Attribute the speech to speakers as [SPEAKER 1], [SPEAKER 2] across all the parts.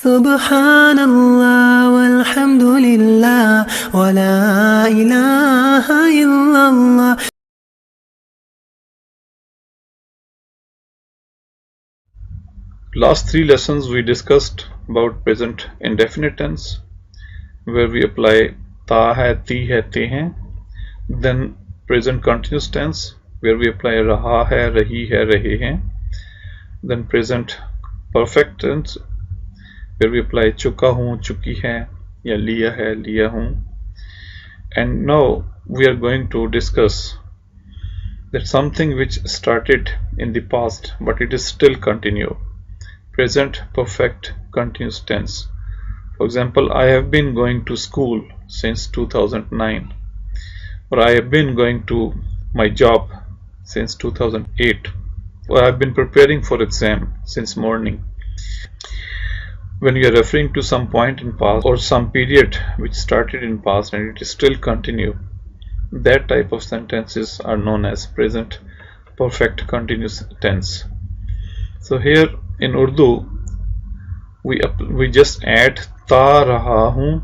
[SPEAKER 1] Subhanallah walhamdulillah wa la ilaha illallah.
[SPEAKER 2] Last three lessons we discussed about present indefinite tense, where we apply ta hai, ti hai, te hain. Then present continuous tense, where we apply raha hai, rahi hai, rahe hain. Then present perfect tense, where we apply chuka hoon, chuki hai, ya liya hai, liya hoon. And now we are going to discuss that something which started in the past but it is still continue. Present perfect continuous tense. For example, I have been going to school since 2009, or I have been going to my job since 2008, or I have been preparing for exam since morning. When you are referring to some point in past or some period which started in past and it is still continue, that type of sentences are known as present perfect continuous tense. So here in Urdu we just add ta raha hoon,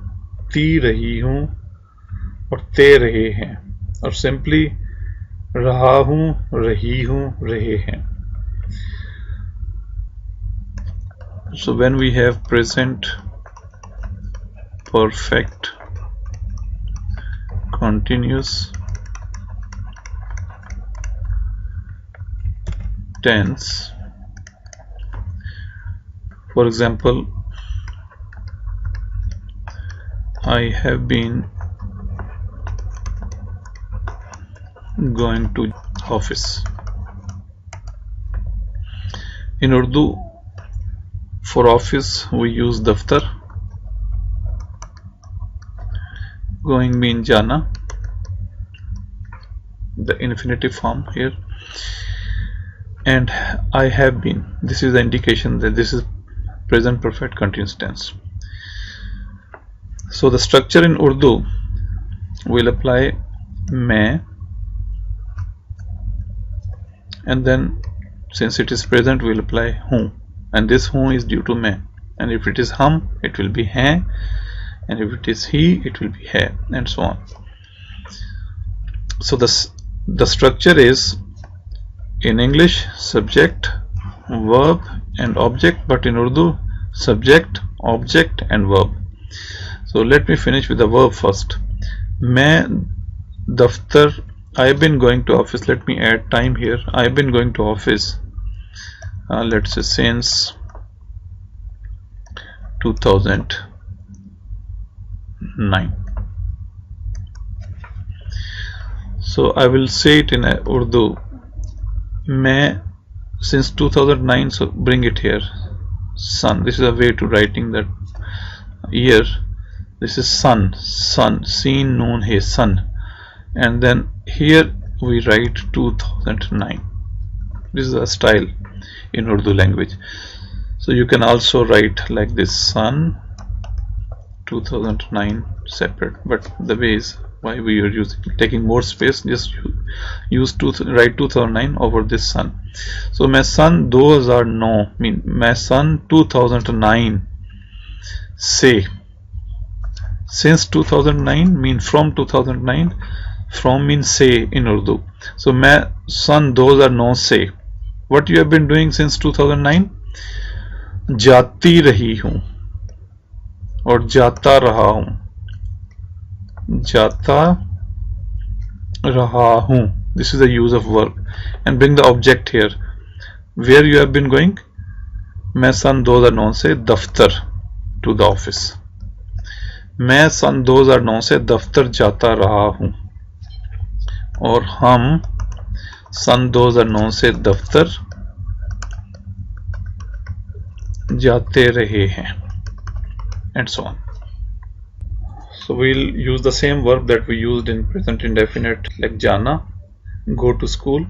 [SPEAKER 2] ti rahi hoon, or te rahe hain, or simply raha hoon, rahi hoon, rahe hain. So when we have present perfect continuous tense, for example, I have been going to office. In Urdu, for office we use daftar. Going means jana, the infinitive form here, and I have been, this is the indication that this is present perfect continuous tense. So the structure in Urdu will apply main, and then since it is present we will apply hoon, and this hoon is due to main, and if it is hum it will be hain, and if it is he it will be hai, and so on. So the structure is in English subject, verb and object, but in Urdu subject, object and verb. So let me finish with the verb first. Main daftar, I have been going to office. Let me add time here. I have been going to office, let's say since 2009. So I will say it in Urdu. Main since 2009, so bring it here. Sun. This is a way to writing that year. This is sun. Sun. Seen noon hai, sun. And then here we write 2009. This is a style in Urdu language. So you can also write like this, sun 2009 separate, but the way is why we are using taking more space, just use write 2009 over this sun. So मैं सन 2009 mean मैं सन 2009 से, since 2009 mean from 2009, from means say in Urdu. So मैं सन 2009 से, what you have been doing since 2009? जाती रही हूँ और जाता रहा हूँ, जाता रहा हूँ. This is the use of verb, and bring the object here. Where you have been going? मैं सन 2009 से दफ्तर, to the office. मैं सन 2009 से दफ्तर जाता रहा हूँ, और हम सन 2009 से दफ्तर जाते रहे हैं, and so on. So we'll use the same verb that we used in present indefinite, like jana, go to school.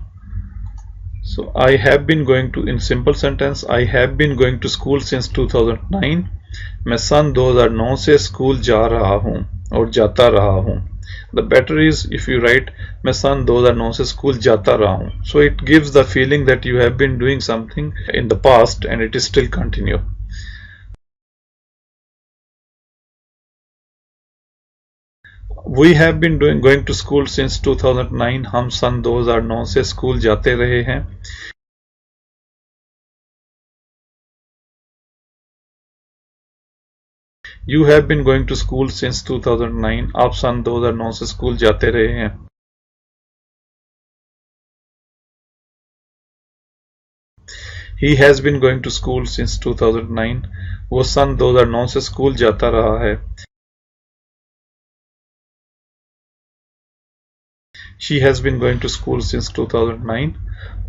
[SPEAKER 2] So I have been going to, in simple sentence, I have been going to school since 2009. मैं सन 2009 से school जा रहा हूँ और जाता रहा हूँ. The better is if you write मैं सन 2009 से स्कूल जाता रहा हूँ. So it gives the feeling that you have been doing something in the past and it is still continue. We have been going to school since 2009. हम सन 2009 से school जाते रहे हैं. You have been going to school since 2009. आप सन 2009 से school जाते रहे हैं. He has been going to school since 2009. वो सन 2009 से स्कूल जाता रहा है. She has been going to school since 2009.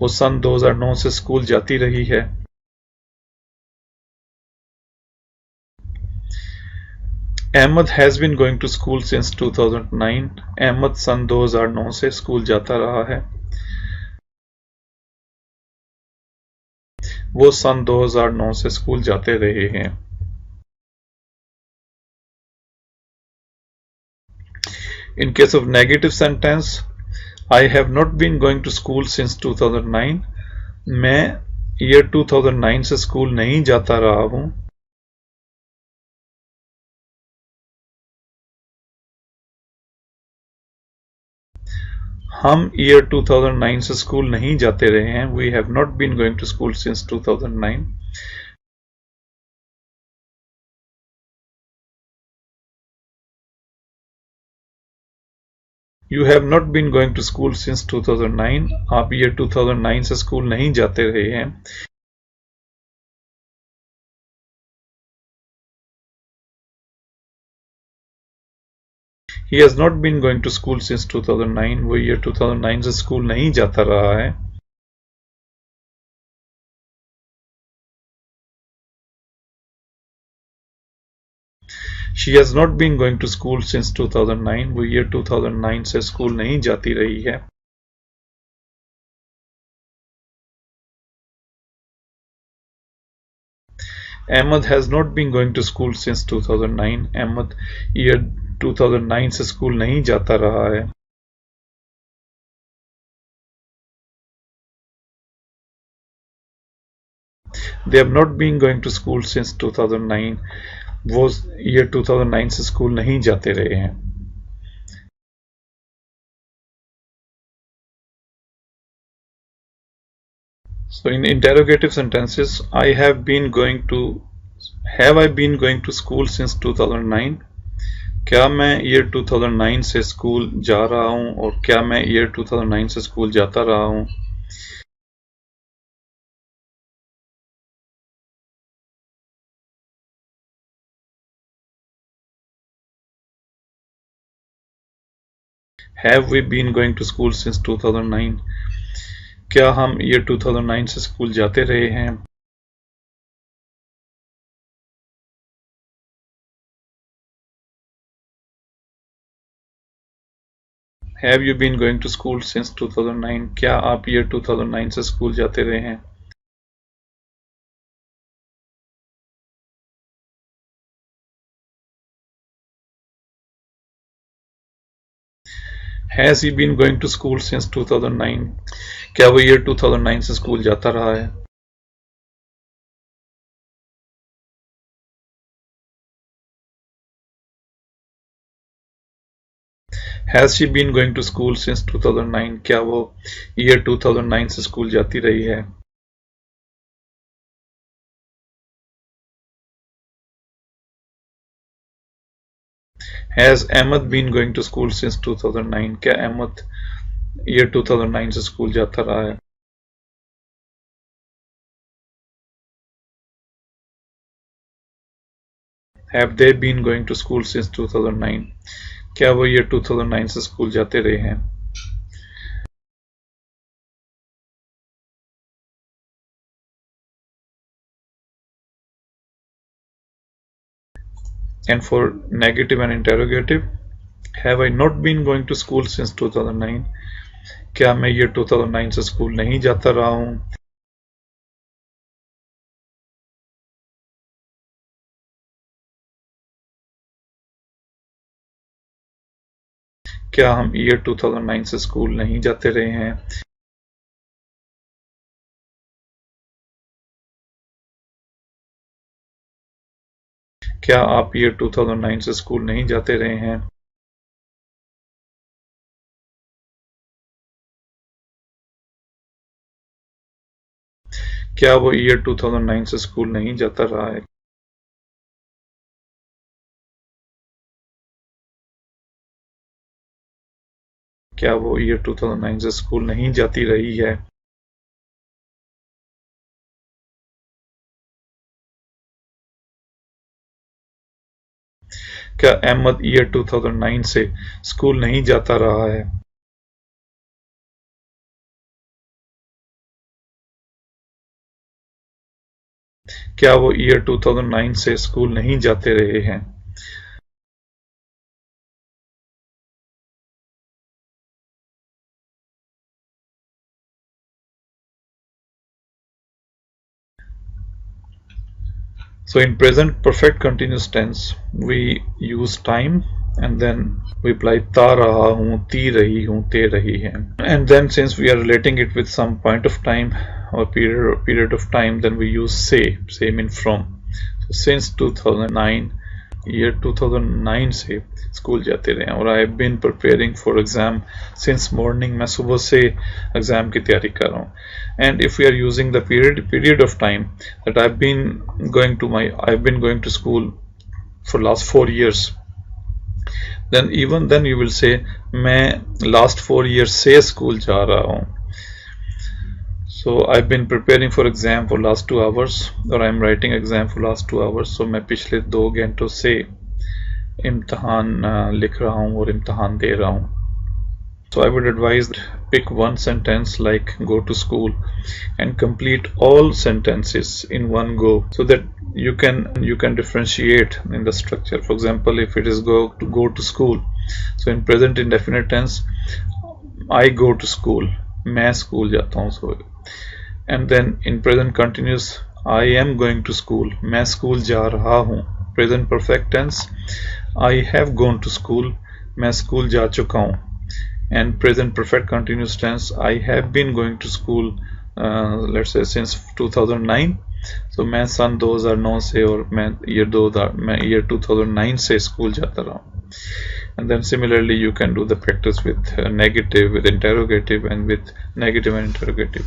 [SPEAKER 2] वो सन 2009 से स्कूल जाती रही है. Ahmed has been going to school since 2009. Ahmad सन 2009 से स्कूल जाता रहा है. वो सन 2009 से स्कूल जाते रहे हैं. In case of negative sentence, I have not been going to school since 2009. मैं ईयर 2009 से स्कूल नहीं जाता रहा हूं. हम ईयर 2009 से स्कूल नहीं जाते रहे हैं. We have not been going to school since 2009. You have not been going to school since 2009. आप ईयर 2009 से स्कूल नहीं जाते रहे हैं. He has not been going to school since 2009. वो ईयर 2009 से स्कूल नहीं जाता रहा है. She has not been going to school since 2009. वो ईयर 2009 से स्कूल नहीं जाती रही है. Ahmed has not been going to school since 2009. Ahmed year 2009 से स्कूल नहीं जाता रहा है. They have not been going to school since 2009. वो ईयर 2009 से स्कूल नहीं जाते रहे हैं. So in interrogative sentences, I have been going to, have I been going to school since 2009? क्या मैं ईयर 2009 से स्कूल जा रहा हूं और क्या मैं ईयर 2009 से स्कूल जाता रहा हूं. Have we been going to school since 2009? क्या हम ईयर 2009 से स्कूल जाते रहे हैं. Have you been going to school since 2009? क्या आप ईयर 2009 से स्कूल जाते रहे हैं. Has he been going to school since 2009? क्या वो ईयर 2009 से स्कूल जाता रहा है. Has she been going to school since 2009? क्या वो ईयर 2009 से स्कूल जाती रही है. Has Ahmed been going to school since 2009? क्या अहमद ईयर 2009 से स्कूल जाता रहा है. Have they been going to school since 2009? क्या वो ईयर 2009 से स्कूल जाते रहे हैं. And for negative and interrogative, have I not been going to school since 2009? क्या मैं ईयर 2009 से स्कूल नहीं जाता रहा हूं. क्या हम ईयर 2009 से स्कूल नहीं जाते रहे हैं. क्या आप ईयर 2009 से स्कूल नहीं जाते रहे हैं. क्या वो ईयर 2009 से स्कूल नहीं जाता रहा है? क्या वो ईयर 2009 से स्कूल नहीं जाती रही है? क्या अहमद ईयर 2009 से स्कूल नहीं जाता रहा है? क्या वो ईयर 2009 से स्कूल नहीं जाते रहे हैं? So in present perfect continuous tense, we use time and then we apply ta raha hu, ti rahi hu, te rahi hai. And then since we are relating it with some point of time or period of time, then we use say mean from. So since 2009, year 2009 से school जाते रहे और I have been preparing for exam since morning. मैं सुबह से exam की तैयारी कर रहा हूँ. And if we are using the period of time that I have been going to school for last 4 years, then you will say मैं last 4 years से स्कूल जा रहा हूँ. So I've been preparing for exam for last 2 hours और I'm writing exam for last 2 hours. So मैं पिछले 2 घंटों से इम्तहान लिख रहा हूँ और इम्तहान दे रहा हूँ. So I would advise pick one sentence like go to school and complete all sentences in one go so that you can differentiate in the structure. For example, if it is go to school, so in present indefinite tense, I go to school, मैं school जाता हूँ. So and then in present continuous, I am going to school, मैं school जा रहा हूँ. Present perfect tense, I have gone to school, मैं school जा चुका हूँ. And present perfect continuous tense, I have been going to school let's say since 2009. So मैं सन 2009 से और मैं ईयर 2009 से स्कूल जाता रहा हूँ. And then similarly you can do the practice with negative, with interrogative, and with negative and interrogative.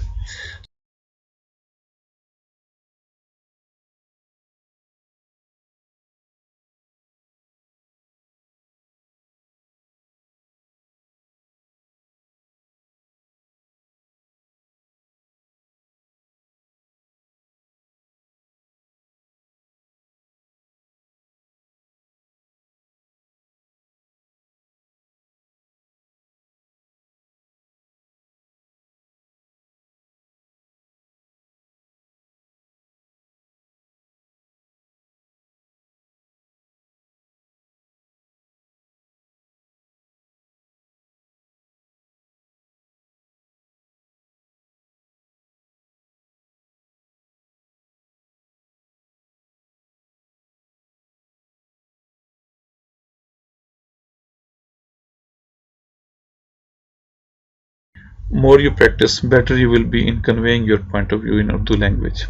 [SPEAKER 2] More you practice, better you will be in conveying your point of view in Urdu language.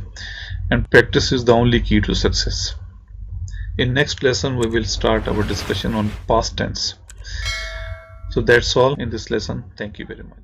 [SPEAKER 2] And practice is the only key to success. In next lesson we will start our discussion on past tense. So that's all in this lesson. Thank you very much.